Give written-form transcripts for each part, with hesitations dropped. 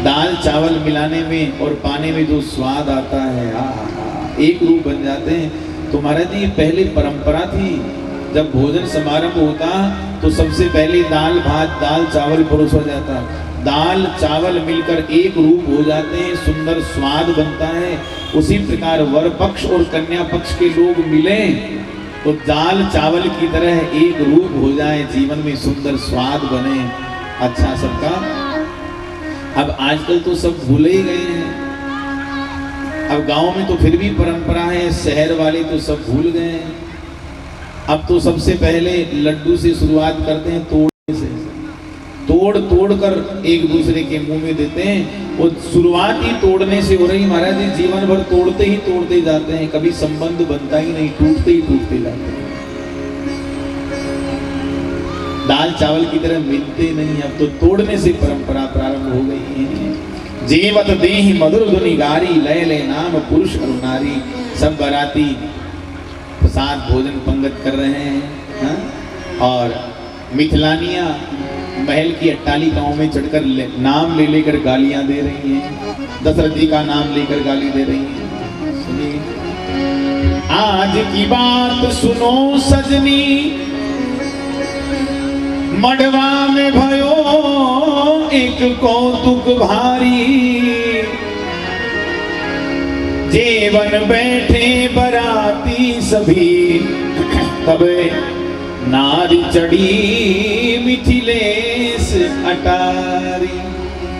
दाल चावल मिलाने में और पाने में जो स्वाद आता है, एक रूप बन जाते हैं। तो महाराज जी पहले परंपरा थी, जब भोजन समारंभ होता तो सबसे पहले दाल भात दाल चावल परोसा जाता। दाल चावल मिलकर एक रूप हो जाते हैं, सुंदर स्वाद बनता है। उसी प्रकार वर पक्ष और कन्या पक्ष के लोग मिले तो दाल चावल की तरह एक रूप हो जाए, जीवन में सुंदर स्वाद बने। अच्छा सबका। अब आजकल तो सब भूल ही गए हैं। अब गांव में तो फिर भी परंपरा है, शहर वाले तो सब भूल गए हैं। अब तो सबसे पहले लड्डू से शुरुआत करते हैं, तोड़ने से। तोड़ कर एक दूसरे के मुंह में देते हैं। वो शुरुआत ही तोड़ने से हो रही महाराज जी, जीवन भर तोड़ते ही तोड़ते जाते हैं, कभी संबंध बनता ही नहीं, टूटते ही टूटते जाते हैं। दाल चावल की तरह मिलते नहीं, अब तो तोड़ने से परंपरा प्रारंभ हो गई है। जीवत देहि मधुर धुनि गारी, लय ले नाम पुरुष और नारी। सब बाराती प्रसाद भोजन पंगत कर रहे हैं, हाँ? और मिथिलानियां महल की अट्टालिकाओं में चढ़कर नाम ले लेकर गालियां दे रही हैं, दशरथ जी का नाम लेकर गाली दे रही हैं। सुनिए, आज की बात सुनो सजनी, मड़वा में भयो एक कौतुक भारी। जेवन बैठे बराती सभी, तब नारी चढ़ी मिथिलेश अटारी।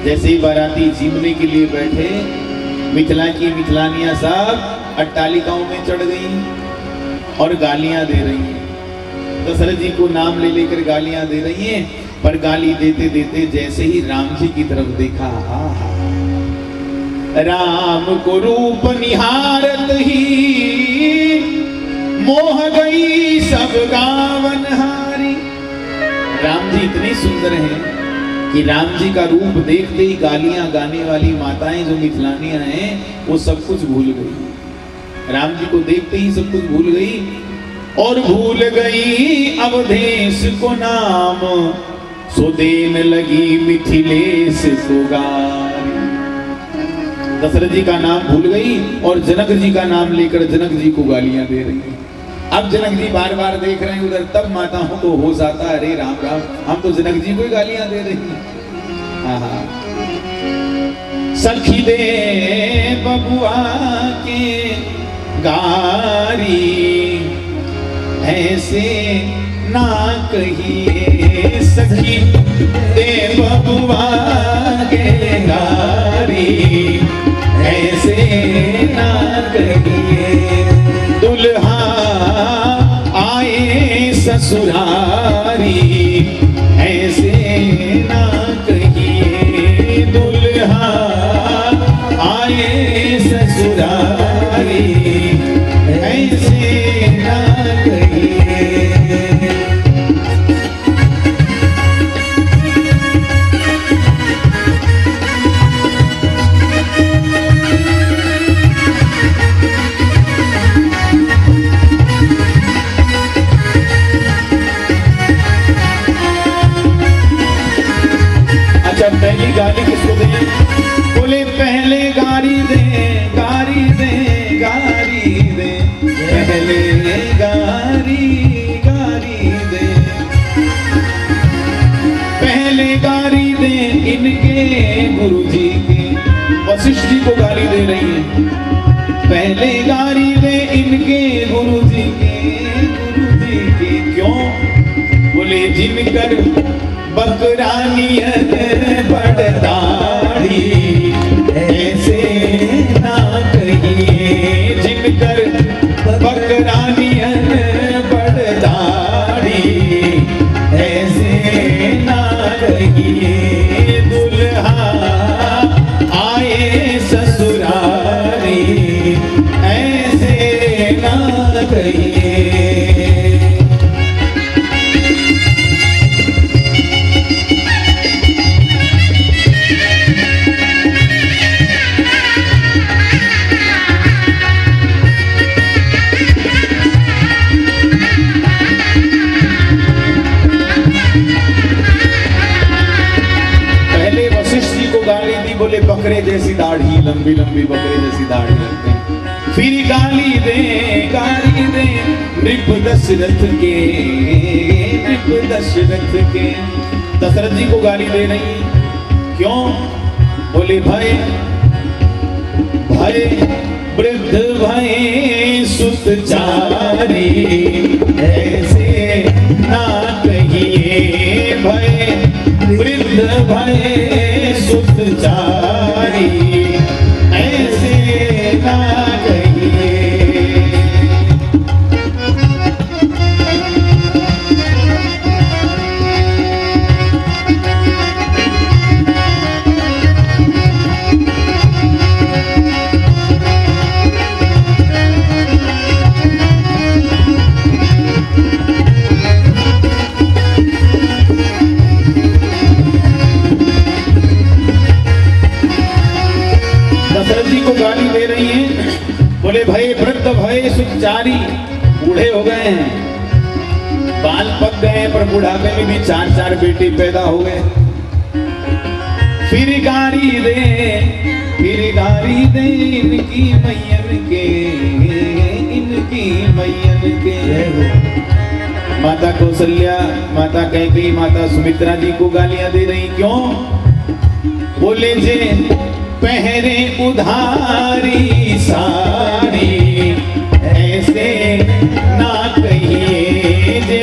जैसे बाराती जीवने के लिए बैठे, मिथिला की मिथिलानियां सब अट्टालिकाओं में चढ़ गई और गालियां दे रही हैं। दशरथ जी को नाम ले लेकर गालियां दे रही हैं, पर गाली देते देते जैसे ही राम जी की तरफ देखा, राम को रूप निहारत ही मोह गई सब गावन हारी। राम जी इतने सुंदर हैं कि राम जी का रूप देखते ही गालियां गाने वाली माताएं जो मिथिलानियां हैं वो सब कुछ भूल गई। राम जी को देखते ही सब कुछ भूल गई और भूल गई अवधेश को नाम, सो देन लगी मिथिलेश को गारी। दशरथ जी का नाम भूल गई और जनक जी का नाम लेकर जनक जी को गालियां दे रही हैं। अब जनक जी बार बार देख रहे हैं उधर, तब माताओं को होश आता, अरे राम राम, हम तो जनक जी को ही गालियां दे रही हैं। सखी दे बबुआ के गारी, ऐसे ना कहिए। सखी दे बबुआ के गारी, ऐसे ना कहिए। दुल्हा आए ससुरारी, ऐसे ना कहिए। दुल्हा आए ससुरारी, ऐसे ना कहिए। पहली गाली किसको दें? बोले पहले गारी दे, गारी दे, गारी दे, पहले गारी, गारी दे। पहले गारी दे इनके गुरुजी के, वशिष्ठ जी को गाली दे रही है। पहले गारी दे इनके गुरुजी के, गुरुजी के। क्यों? बोले जिनकर बकरानियन बड़ दाढ़ी, ऐसे ना कहिए। जिनकर बकरानियन बड़ दाढ़ी, ऐसे ना कहिए। दुल्हा आए ससुरारी, ऐसे ना कहिए। गाली दी बोले बकरे जैसी दाढ़ी, लंबी लंबी बकरे जैसी दाढ़ी रखते हैं। फिर गाली दे नृप दशरथ के, नृप दशरथ के। दशरथ जी को गाली दे रही, क्यों? बोले भय वृद्ध भय सुतचारी, ऐसे ना कहिए भय वृद्ध भय सुतचारी, ऐसे ना कहिए। गाली दे रही हैं, बोले भय वृद्ध भय सुचारी, बूढ़े हो गए हैं, बाल पक गए हैं, पर बुढ़ापे में भी 4-4 बेटे पैदा हो गए। फिर गाली दे इनकी मैयन के, इनकी मैयन के। माता कौशल्या, माता कैकेयी, माता सुमित्रा जी को गालियां दे रही, क्यों? बोले जे पहरे उधारी साड़ी, ऐसे ना कहिए जे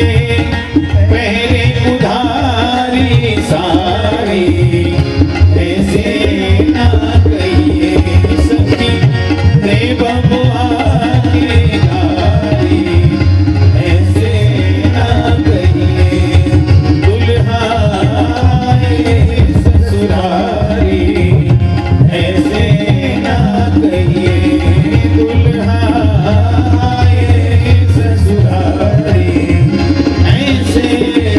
पहरे उधारी साड़ी, ऐसे ना कहिए। सखी रे बबुआ के गारी, ऐसे ना कहिए। दुल्हा ससुरारी, ऐसे ना कहिए। दुल्हा ससुरारी, ऐसे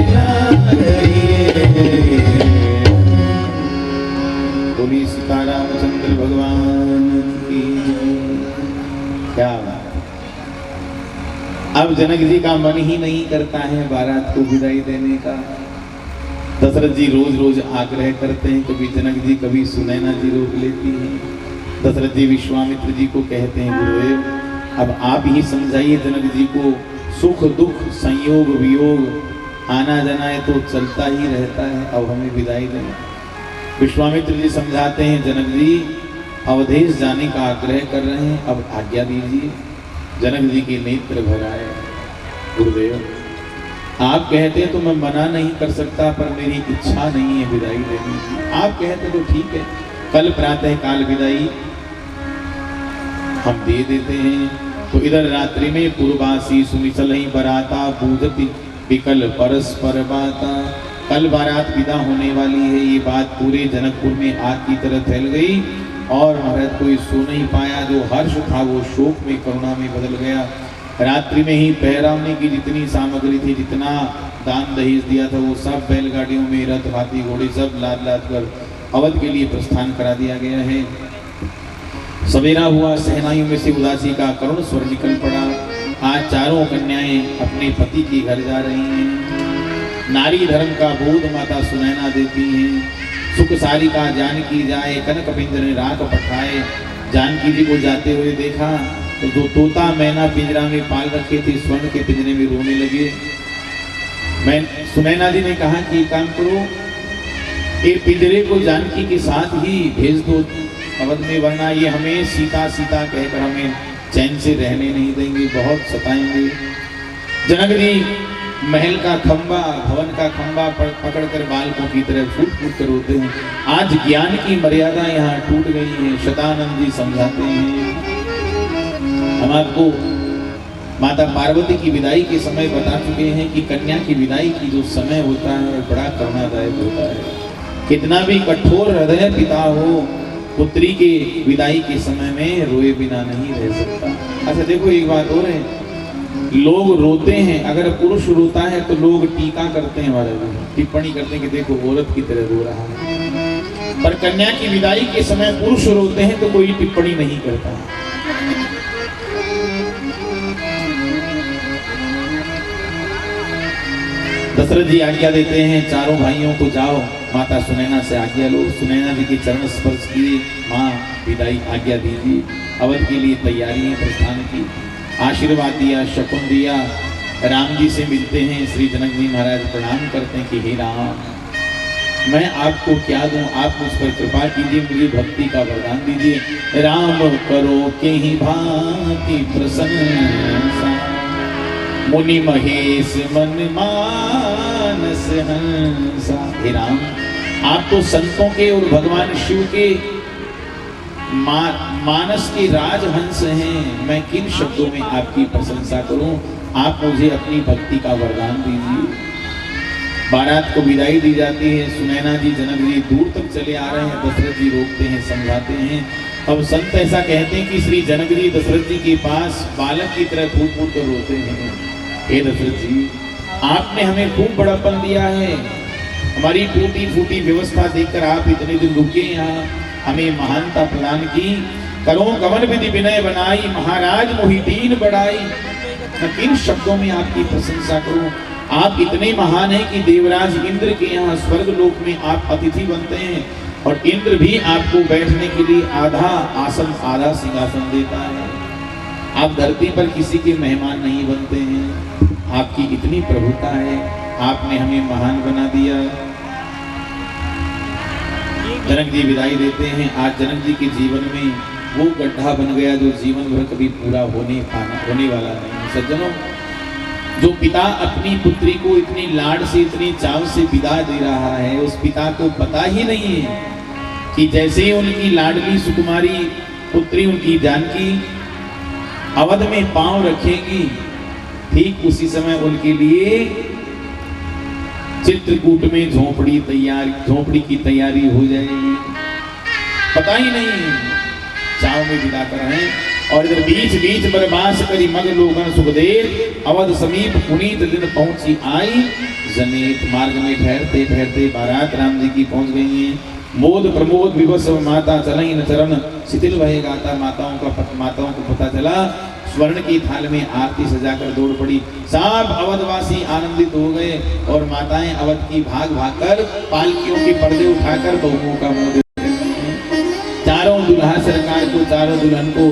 ना कहिए। बोली सीतारामचंद्र भगवान की क्या बात। अब जनक जी का मन ही नहीं करता है बारात को विदाई देने का। दशरथ जी रोज रोज आग्रह करते हैं, कभी जनक जी कभी सुनैना जी रोक लेती हैं। दशरथ जी विश्वामित्र जी को कहते हैं, गुरुदेव अब आप ही समझाइए जनक जी को, सुख दुख संयोग वियोग आना जाना है तो चलता ही रहता है, अब हमें विदाई दें। विश्वामित्र जी समझाते हैं, जनक जी अवधेश जाने का आग्रह कर रहे हैं, अब आज्ञा दीजिए। जनक जी के नेत्र भर आए, गुरुदेव आप कहते हैं तो मैं मना नहीं कर सकता, पर मेरी इच्छा नहीं है विदाई देने की। आप कहते तो ठीक है, कल प्रातः काल विदाई हम दे देते हैं। तो इधर रात्रि में पूर्वासी सुनिचल ही बराता, बूझति विकल परस्पर बाता। कल बारात विदा होने वाली है, ये बात पूरे जनकपुर में आग की तरह फैल गई और महाराज कोई सो नहीं पाया। जो हर्ष था वो शोक में, करुणा में बदल गया। रात्रि में ही पहरावने की जितनी सामग्री थी, जितना दान दहेज दिया था, वो सब बैलगाड़ियों में रथ हाथी घोड़े सब लाद लाद कर अवध के लिए प्रस्थान करा दिया गया है। सवेरा हुआ, सेनाइयों में से उदासी का करुण स्वर निकल पड़ा। आज चारों कन्याएं अपने पति के घर जा रही हैं। नारी धर्म का बोध माता सुनैना देती हैं। सुख सारिका जानकी जाए, कनक पिंजरे राख पठाए। जानकी जी को जाते हुए देखा तो दो तोता मैना पिंजरा में पाल रखे थे, स्वर्ण के पिंजरे में रोने लगे। मैं सुनैना जी ने कहा कि काम करो, ये पिंजरे को जानकी के साथ ही भेज दो अवध में, वरना ये हमें सीता सीता कहकर हमें चैन से रहने नहीं देंगे, बहुत सताएंगे। जनक जी महल का खंबा, भवन का खंबा पकड़कर बालकों की तरह फूट फूट कर रोते हैं। आज ज्ञान की मर्यादा यहाँ टूट गई है। शतानंद जी समझाते हैं, हम आपको माता पार्वती की विदाई के समय बता चुके हैं कि कन्या की विदाई की जो समय होता है बड़ा करुणादायक होता है। कितना भी कठोर हृदय पिता हो, पुत्री के विदाई के समय में रोए बिना नहीं रह सकता। अच्छा देखो एक बात और है, लोग रोते हैं, अगर पुरुष रोता है तो लोग टीका करते हैं, महाराज टिप्पणी करते हैं कि देखो औरत की तरह रो रहा है। पर कन्या की विदाई के समय पुरुष रोते हैं तो कोई टिप्पणी नहीं करता। दशरथ जी आज्ञा देते हैं चारों भाइयों को, जाओ माता सुनैना से आज्ञा लो। सुनैना जी के चरण स्पर्श किए, माँ विदाई आज्ञा दीजिए। अवध के लिए तैयारी है प्रस्थान की। आशीर्वाद दिया, शकुन दिया। राम जी से मिलते हैं। श्री जनक जी महाराज प्रणाम करते हैं कि हे राम, मैं आपको क्या दूं, आप मुझ पर कृपा कीजिए, मुझे भक्ति का वरदान दीजिए। राम करो के ही भांति प्रसन्नता, मुनि महेश मन मानस हंसा। हे राम, आप तो संतों के और भगवान शिव के मानस के राजहंस हैं। मैं किन शब्दों में आपकी प्रशंसा करूं, आप मुझे अपनी भक्ति का वरदान दीजिए। बारात को विदाई दी जाती है। सुनैना जी जनक जी दूर तक चले आ रहे हैं। दशरथ जी रोकते हैं, समझाते हैं। अब संत ऐसा कहते हैं कि श्री जनक जी दशरथ जी के पास बालक की तरह फूट फूट कर रोते हैं। हे दशरथ जी, आपने हमें खूब बड़ापन दिया है, हमारी टूटी फूटी व्यवस्था देखकर आप इतने दिन रुके यहाँ, हमें महानता प्रदान की। करो गमन विधि विनय बनाई, महाराज मोहिदीन बढ़ाई। मैं किन शब्दों में आपकी प्रशंसा करूं। आप इतने महान हैं कि देवराज इंद्र के यहाँ स्वर्ग लोक में आप अतिथि बनते हैं और इंद्र भी आपको बैठने के लिए आधा आसन आधा सिंहासन देता है। आप धरती पर किसी के मेहमान नहीं बनते हैं। आपकी इतनी प्रभुता है, आपने हमें महान बना दिया। जनक जी विदाई देते हैं। आज जनक जी के जीवन में वो गड्ढा बन गया जो जीवन भर कभी पूरा होने वाला नहीं। सज्जनों, जो पिता अपनी पुत्री को इतनी लाड से इतनी चाव से विदा दे रहा है, उस पिता को पता ही नहीं है कि जैसे ही उनकी लाडली सुकुमारी पुत्री उनकी जानकी अवध में पांव रखेगी, ठीक उसी समय उनके लिए चित्रकूट में झोपड़ी की तैयारी हो जाएगी। पता ही नहीं, चाव में विदा कर रहे हैं। और इधर बीच बीच बरबास करी मग लोगन सुखदेव, अवध समीप पुनीत दिन पहुंची आई जनेत। मार्ग में ठहरते ठहरते बारात राम जी की पहुंच गई है। मोद प्रमोद विवश माता चलई न चरण, शिथिल भय गाता। माताओं को पता चला, स्वर्ण की थाल में आरती सजाकर दौड़ पड़ी। सब अवधवासी आनंदित हो गए और माताएं अवध की भाग भाग कर पालकियों के पर्दे उठाकर बहुओं का मुंह चारों दुल्हा सरकार को, चारों दुल्हन को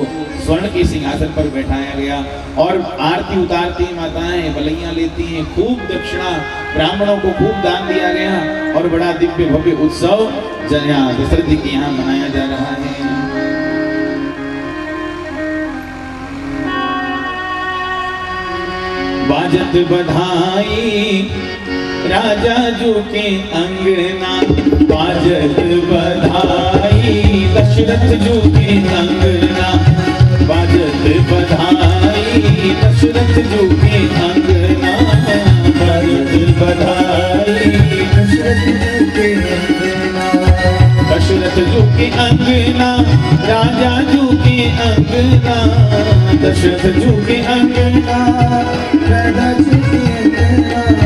स्वर्ण के सिंहासन पर बैठाया गया और आरती उतारती माताएं बलैया लेती हैं। खूब दक्षिणा, ब्राह्मणों को खूब दान दिया गया और बड़ा दिव्य भव्य उत्सव दशरथ जी के यहाँ मनाया जा रहा है। बाजत बधाई राजा जू के अंगना, बाजत बधाई दशरथ जू के अंगना, बाजत बधाई दशरथ जू के अंगना, बाजत बधाई दशरथ जू के अंगना, दशरथ जू के अंगना, राजा जू के अंगना, दशरथ जू के अंगना, राजा जू के अंगना।